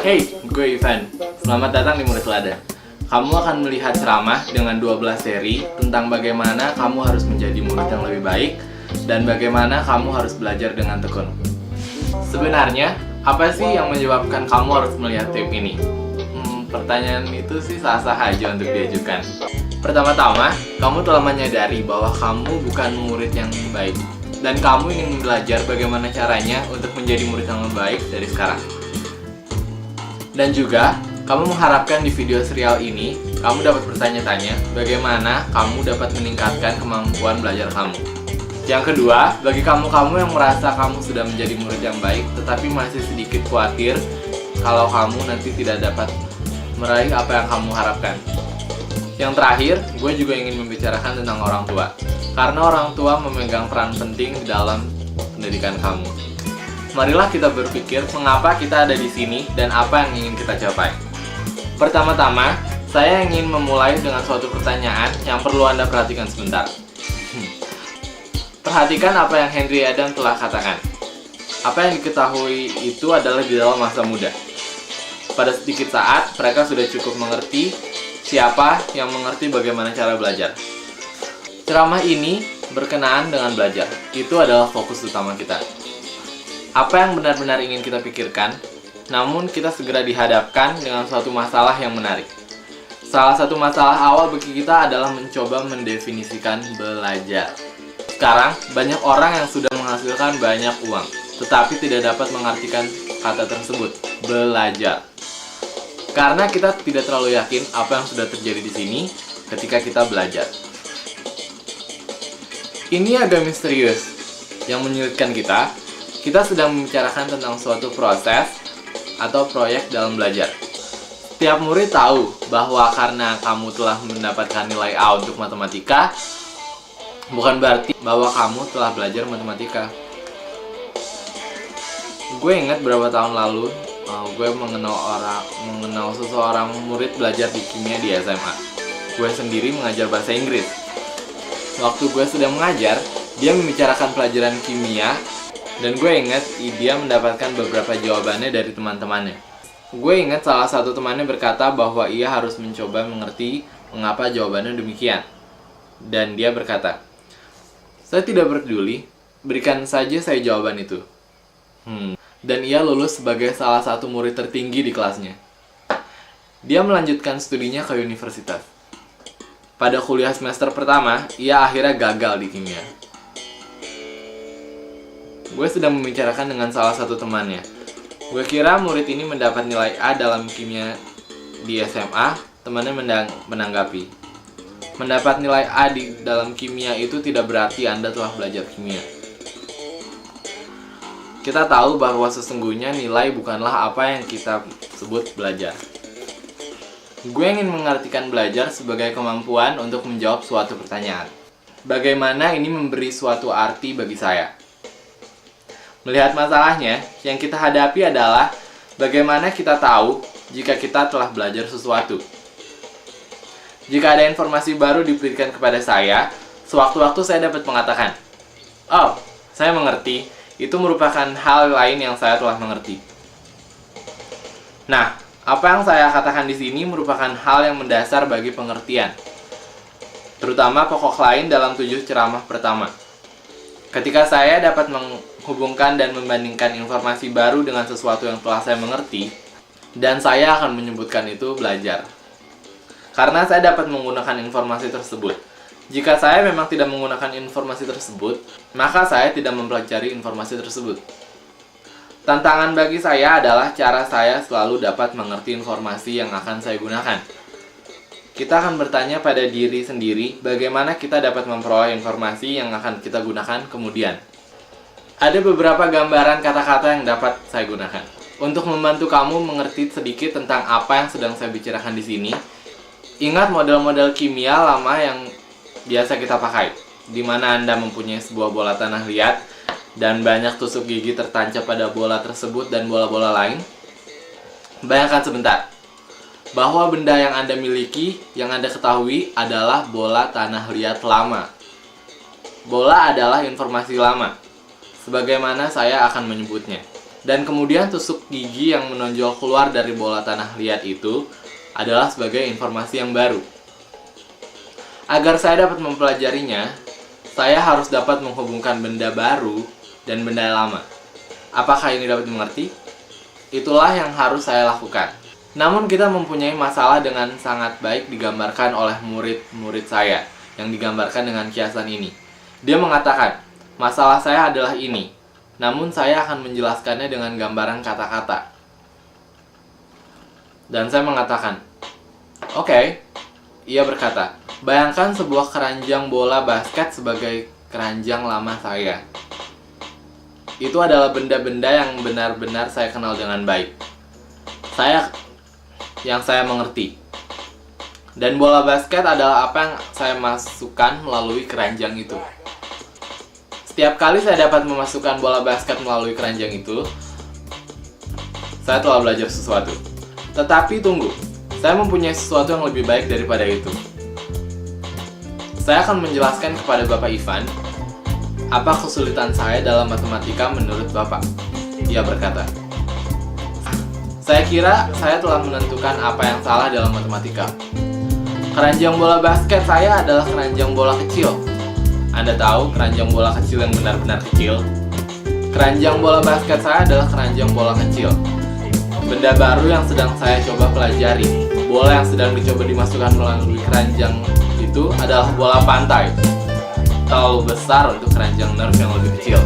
Hey, gue Ivan. Selamat datang di Murid Teladan. Kamu akan melihat ceramah dengan 12 seri tentang bagaimana kamu harus menjadi murid yang lebih baik dan bagaimana kamu harus belajar dengan tekun. Sebenarnya, apa sih yang menyebabkan kamu harus melihat tape ini? Pertanyaan itu sih sah-sah aja untuk diajukan. Pertama-tama, kamu telah menyadari bahwa kamu bukan murid yang baik dan kamu ingin belajar bagaimana caranya untuk menjadi murid yang lebih baik dari sekarang. Dan juga, kamu mengharapkan di video serial ini, kamu dapat bertanya-tanya bagaimana kamu dapat meningkatkan kemampuan belajar kamu. Yang kedua, bagi kamu-kamu yang merasa kamu sudah menjadi murid yang baik, tetapi masih sedikit khawatir kalau kamu nanti tidak dapat meraih apa yang kamu harapkan. Yang terakhir, gue juga ingin membicarakan tentang orang tua. Karena orang tua memegang peran penting di dalam pendidikan kamu. Marilah kita berpikir mengapa kita ada di sini dan apa yang ingin kita capai. Pertama-tama, saya ingin memulai dengan suatu pertanyaan yang perlu Anda perhatikan sebentar. Perhatikan apa yang Henry Adam telah katakan. Apa yang diketahui itu adalah di dalam masa muda. Pada sedikit saat, mereka sudah cukup mengerti siapa yang mengerti bagaimana cara belajar. Ceramah ini berkenaan dengan belajar. Itu adalah fokus utama kita. Apa yang benar-benar ingin kita pikirkan, namun kita segera dihadapkan dengan suatu masalah yang menarik. Salah satu masalah awal bagi kita adalah mencoba mendefinisikan belajar. Sekarang, banyak orang yang sudah menghasilkan banyak uang, tetapi tidak dapat mengartikan kata tersebut, belajar. Karena kita tidak terlalu yakin apa yang sudah terjadi di sini ketika kita belajar. Ini agak misterius, yang menyulitkan kita. Kita sedang membicarakan tentang suatu proses atau proyek dalam belajar. Setiap murid tahu bahwa karena kamu telah mendapatkan nilai A untuk matematika, bukan berarti bahwa kamu telah belajar matematika. Gue ingat beberapa tahun lalu, gue mengenal seseorang murid belajar di kimia di SMA. Gue sendiri mengajar bahasa Inggris. Waktu gue sedang mengajar, dia membicarakan pelajaran kimia. Dan gue ingat dia mendapatkan beberapa jawabannya dari teman-temannya. Gue ingat salah satu temannya berkata bahwa ia harus mencoba mengerti mengapa jawabannya demikian. Dan dia berkata, "Saya tidak peduli, berikan saja saya jawaban itu." Dan ia lulus sebagai salah satu murid tertinggi di kelasnya. Dia melanjutkan studinya ke universitas. Pada kuliah semester pertama, ia akhirnya gagal di kimia. Gue sedang membicarakan dengan salah satu temannya. Gue kira murid ini mendapat nilai A dalam kimia di SMA. Temannya menanggapi, mendapat nilai A di dalam kimia itu tidak berarti Anda telah belajar kimia. Kita tahu bahwa sesungguhnya nilai bukanlah apa yang kita sebut belajar. Gue ingin mengartikan belajar sebagai kemampuan untuk menjawab suatu pertanyaan. Bagaimana ini memberi suatu arti bagi saya? Melihat masalahnya, yang kita hadapi adalah bagaimana kita tahu jika kita telah belajar sesuatu. Jika ada informasi baru diberikan kepada saya, sewaktu-waktu saya dapat mengatakan, "Oh, saya mengerti, itu merupakan hal lain yang saya telah mengerti." Nah, apa yang saya katakan di sini merupakan hal yang mendasar bagi pengertian, terutama pokok lain dalam 7 ceramah pertama. Ketika saya dapat menghubungkan dan membandingkan informasi baru dengan sesuatu yang telah saya mengerti, dan saya akan menyebutkan itu belajar. Karena saya dapat menggunakan informasi tersebut. Jika saya memang tidak menggunakan informasi tersebut, maka saya tidak mempelajari informasi tersebut. Tantangan bagi saya adalah cara saya selalu dapat mengerti informasi yang akan saya gunakan. Kita akan bertanya pada diri sendiri bagaimana kita dapat memperoleh informasi yang akan kita gunakan kemudian. Ada beberapa gambaran kata-kata yang dapat saya gunakan. Untuk membantu kamu mengerti sedikit tentang apa yang sedang saya bicarakan di sini, ingat model-model kimia lama yang biasa kita pakai, di mana Anda mempunyai sebuah bola tanah liat dan banyak tusuk gigi tertancap pada bola tersebut dan bola-bola lain. Bayangkan sebentar bahwa benda yang Anda miliki, yang Anda ketahui adalah bola tanah liat lama. Bola adalah informasi lama, sebagaimana saya akan menyebutnya. Dan kemudian tusuk gigi yang menonjol keluar dari bola tanah liat itu adalah sebagai informasi yang baru. Agar saya dapat mempelajarinya, saya harus dapat menghubungkan benda baru dan benda lama. Apakah ini dapat dimengerti? Itulah yang harus saya lakukan. Namun kita mempunyai masalah dengan sangat baik digambarkan oleh murid-murid saya yang digambarkan dengan kiasan ini. Dia mengatakan, masalah saya adalah ini, namun saya akan menjelaskannya dengan gambaran kata-kata. Dan saya mengatakan, oke. Ia berkata, bayangkan sebuah keranjang bola basket sebagai keranjang lama saya. Itu adalah benda-benda yang benar-benar saya kenal dengan baik. Yang saya mengerti. Dan bola basket adalah apa yang saya masukkan melalui keranjang itu. Setiap kali saya dapat memasukkan bola basket melalui keranjang itu, saya telah belajar sesuatu. Tetapi tunggu, saya mempunyai sesuatu yang lebih baik daripada itu. Saya akan menjelaskan kepada Bapak Ivan apa kesulitan saya dalam matematika menurut Bapak. Ia berkata, saya kira saya telah menentukan apa yang salah dalam matematika. Keranjang bola basket saya adalah keranjang bola kecil. Anda tahu keranjang bola kecil yang benar-benar kecil? Keranjang bola basket saya adalah keranjang bola kecil. Benda baru yang sedang saya coba pelajari, bola yang sedang dicoba dimasukkan melalui keranjang itu adalah bola pantai. Terlalu besar untuk keranjang nerf yang lebih kecil.